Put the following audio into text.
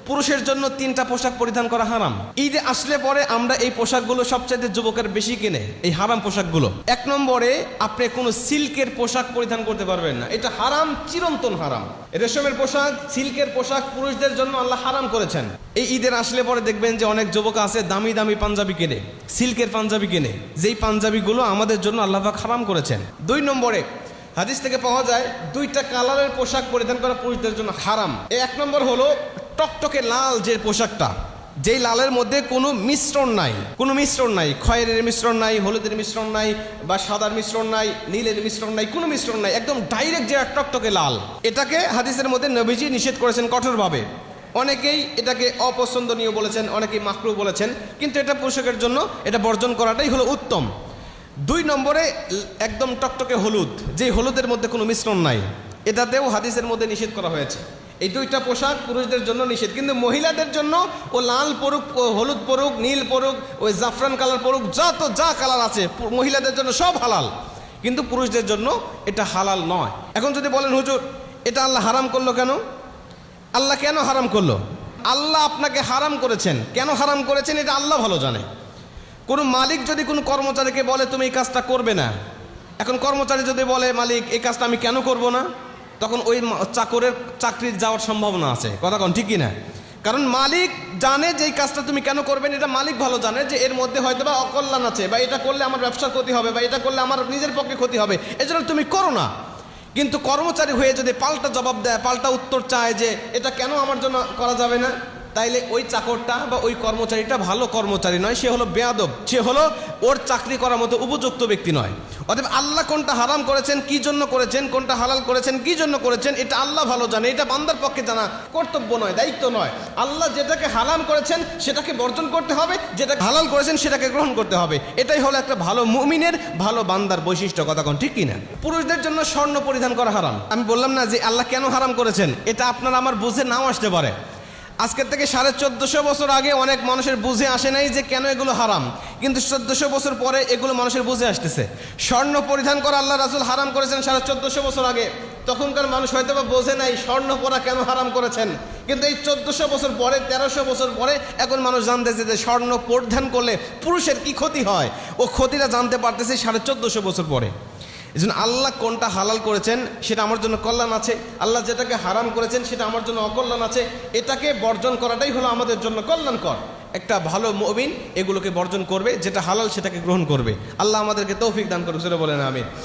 পুরুষের জন্য 3টা পোশাক পরিধান করা হারাম। ঈদে আসলে পরে আমরা এই পোশাকগুলো সবচাইতে যুবকের বেশি কিনে, এই হারাম পোশাকগুলো। 1 নম্বরে, আপনি কোনো সিল্কের পোশাক পরিধান করতে পারবেন না, এটা হারাম, চিরন্তন হারাম। রেশমের পোশাক, সিল্কের পোশাক পুরুষদের জন্য আল্লাহ হারাম করেছেন। এই ঈদের আসলে পরে দেখবেন যে অনেক যুবক আছে দামি দামি পাঞ্জাবি কেনে, সিল্কের পাঞ্জাবি কেনে, যেই পাঞ্জাবিগুলো আমাদের জন্য আল্লাহ পাক হারাম করেছেন। 2 নম্বরে, হাদিস থেকে পাওয়া যায় 2টা কালারের পোশাক পরিধান করা পুরুষদের জন্য হারাম। 1 নম্বর হলো টকটকে লাল যে পোশাকটা, যেই লালের মধ্যে কোনো মিশ্রণ নাই, খয়েরের মিশ্রণ নাই, হলুদের মিশ্রণ নাই, বা সাদার মিশ্রণ নাই, নীলের মিশ্রণ নাই, কোনো মিশ্রণ নাই, একদম ডাইরেক্ট যে টকটকে লাল, এটাকে হাদিসের মধ্যে নবীজি নিষেধ করেছেন কঠোরভাবে। অনেকেই এটাকে অপছন্দনীয় বলেছেন, অনেকেই মাকরুহ বলেছেন, কিন্তু এটা পোশাকের জন্য এটা বর্জন করাটাই হলো উত্তম। 2 নম্বরে, একদম টকটকে হলুদ, যে হলুদের মধ্যে কোনো মিশ্রণ নাই, এটাতেও হাদিসের মধ্যে নিষেধ করা হয়েছে। এই 2টা পোশাক পুরুষদের জন্য নিষেধ, কিন্তু মহিলাদের জন্য ও লাল পরুক, ও হলুদ পরুক, নীল পরুক, ওই জাফরান কালার পরুক, যা কালার আছে মহিলাদের জন্য সব হালাল, কিন্তু পুরুষদের জন্য এটা হালাল নয়। এখন যদি বলেন হুজুর এটা আল্লাহ হারাম করলো কেন? আল্লাহ কেন হারাম করলো? আল্লাহ আপনাকে হারাম করেছেন, কেন হারাম করেছেন এটা আল্লাহ ভালো জানে। কোনো মালিক যদি কোনো কর্মচারীকে বলে তুমি এই কাজটা করবে না, এখন কর্মচারী যদি বলে মালিক এই কাজটা আমি কেন করব না, তখন ওই চাকরের চাকরির যাওয়ার সম্ভাবনা আছে। কথা কোন ঠিক কিনা? কারণ মালিক জানে যে এই কাজটা তুমি কেন করবেন, এটা মালিক ভালো জানে যে এর মধ্যে হয়তো বা অকল্যাণ আছে, বা এটা করলে আমার ব্যবসার ক্ষতি হবে, বা এটা করলে আমার নিজের পক্ষে ক্ষতি হবে, এজন্য তুমি করো না। কিন্তু কর্মচারী হয়ে যদি পাল্টা জবাব দেয়, পাল্টা উত্তর চায় যে এটা কেন আমার জন্য করা যাবে না, তাইলে ওই চাকরটা বা ওই কর্মচারীটা ভালো কর্মচারী নয়, সে হলো বেয়াদব, সে হলো ওর চাকরি করার মতো উপযুক্ত ব্যক্তি নয়। অতএব আল্লাহ কোনটা হারাম করেছেন, কি জন্য করেছেন, কোনটা হালাল করেছেন, কি জন্য করেছেন, এটা আল্লাহ ভালো জানে, এটা বান্দার পক্ষে জানা কর্তব্য নয়, দায়িত্ব নয়। আল্লাহ যেটাকে হারাম করেছেন সেটাকে বর্জন করতে হবে, যেটা হালাল করেছেন সেটাকে গ্রহণ করতে হবে। এটাই হলো একটা ভালো মুমিনের, ভালো বান্দার বৈশিষ্ট্য। কথা কোন ঠিক কিনা? পুরুষদের জন্য স্বর্ণ পরিধান করা হারাম। আমি বললাম না যে আল্লাহ কেন হারাম করেছেন, এটা আপনার আমার বুঝে নাও আসতে পারে। আজকের থেকে 1450 বছর আগে অনেক মানুষের বুঝে আসে নাই যে কেন এগুলো হারাম, কিন্তু 1400 বছর পরে এগুলো মানুষের বুঝে আসতেছে। স্বর্ণ পরিধান করা আল্লাহ রাসূল হারাম করেছেন 1450 বছর আগে, তখনকার মানুষ হয়তো বা বোঝে নাই স্বর্ণ পরা কেন হারাম করেছেন, কিন্তু এই 1400 বছর পরে, 1300 বছর পরে এখন মানুষ জানতেছে যে স্বর্ণ পরিধান করলে পুরুষের কি ক্ষতি হয়, ও ক্ষতিটা জানতে পারতেছে 1450 বছর পরে। এই জন্য আল্লাহ কোনটা হালাল করেছেন সেটা আমার জন্য কল্যাণ আছে, আল্লাহ যেটাকে হারাম করেছেন সেটা আমার জন্য অকল্যাণ আছে, এটাকে বর্জন করাটাই হলো আমাদের জন্য কল্যাণকর। একটা ভালো মুমিন এগুলোকে বর্জন করবে, যেটা হালাল সেটাকে গ্রহণ করবে। আল্লাহ আমাদেরকে তৌফিক দান করুক, বলেন আমিন।